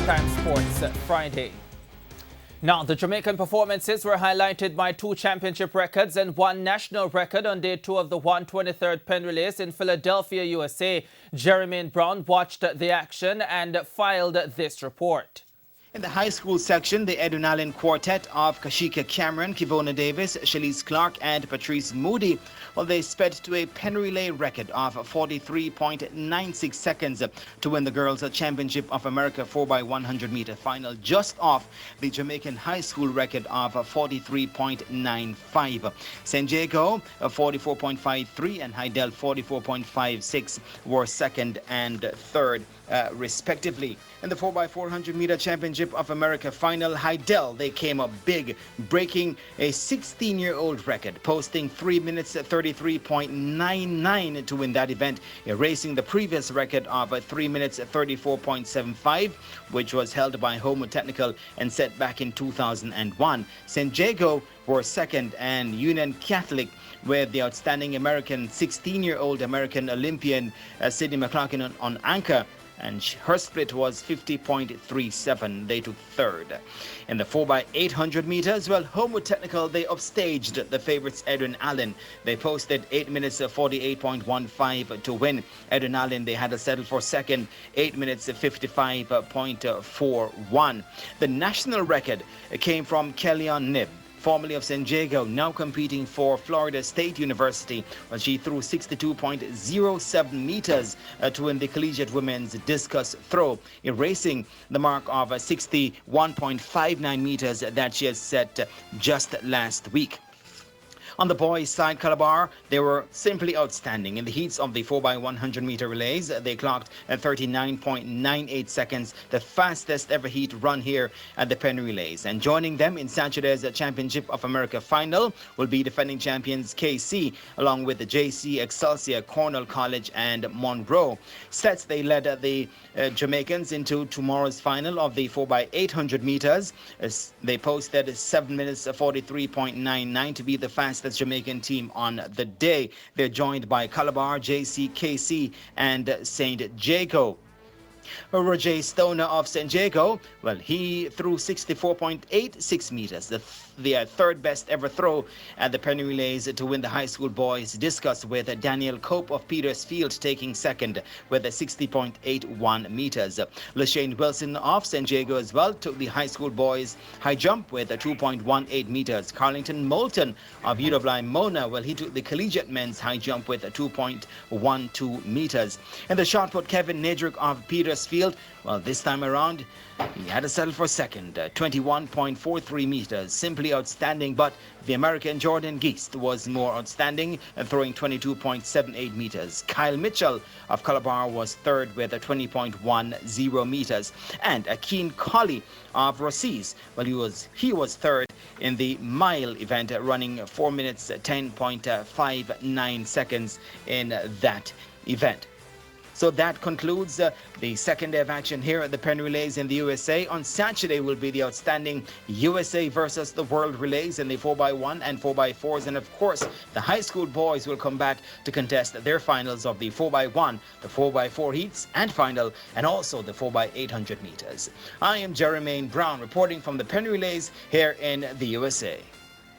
Primetime Sports Friday. Now, the Jamaican performances were highlighted by 2 championship records and 1 national record on day 2 of the 123rd Penn Relays in Philadelphia, USA. Jermaine Brown watched the action and filed this report. In the high school section, the Edwin Allen quartet of Kashika Cameron, Kivona Davis, Shalise Clark and Patrice Moody, well, they sped to a Penn Relay record of 43.96 seconds to win the Girls' Championship of America 4x100 meter final, just off the Jamaican high school record of 43.95. San Diego 44.53 and Hydel 44.56 were second and third, respectively. In the 4x400 meter Championship of America final, Hydel, they came up big, breaking a 16-year-old record, posting 3 minutes 33.99 to win that event, erasing the previous record of 3 minutes 34.75, which was held by Homo Technical and set back in 2001. San Diego were second, and Union Catholic with the outstanding American 16-year-old American Olympian Sydney McClarkin on anchor, and her split was 50.37. They took third. In the 4x800 meters, well, Homo Technical, they upstaged the favorites Edwin Allen. They posted 8 minutes 48.15 to win. Edwin Allen, they had to settle for second, 8 minutes 55.41. The national record came from Kellyanne Knibb, formerly of San Diego, now competing for Florida State University, when she threw 62.07 meters to win the collegiate women's discus throw, erasing the mark of 61.59 meters that she had set just last week. On the boys' side, Calabar, they were simply outstanding. In the heats of the 4x100 meter relays, they clocked 39.98 seconds, the fastest ever heat run here at the Penn Relays. And joining them in Saturday's Championship of America final will be defending champions KC, along with the JC, Excelsior, Cornell College, and Monroe. Sets, they led the Jamaicans into tomorrow's final of the 4x800 meters. They posted 7 minutes 43.99 to be the fastest Jamaican team on the day. They're joined by Calabar, JC, KC, and St. Jago. Roger Stoner of San Diego, well, he threw 64.86 meters, the third best ever throw at the Penn Relays to win the high school boys discus, with Daniel Cope of Petersfield taking second with 60.81 meters. Lashane Wilson of San Diego as well took the high school boys high jump with 2.18 meters. Carlington Moulton of UWI Mona, well, he took the collegiate men's high jump with 2.12 meters. In the shot put, Kevin Nedrick of Petersfield, well, this time around, he had to settle for second, 21.43 meters. Simply outstanding, but the American Jordan Geist was more outstanding, throwing 22.78 meters. Kyle Mitchell of Calabar was third with 20.10 meters. And Akeen Colley of Rossies, well, he was third in the mile event, running 4 minutes 10.59 seconds in that event. So that concludes the second day of action here at the Penn Relays in the USA. On Saturday will be the outstanding USA versus the World Relays in the 4x1 and 4x4s. And of course, the high school boys will come back to contest their finals of the 4x1, the 4x4 heats and final, and also the 4x800 meters. I am Jermaine Brown reporting from the Penn Relays here in the USA.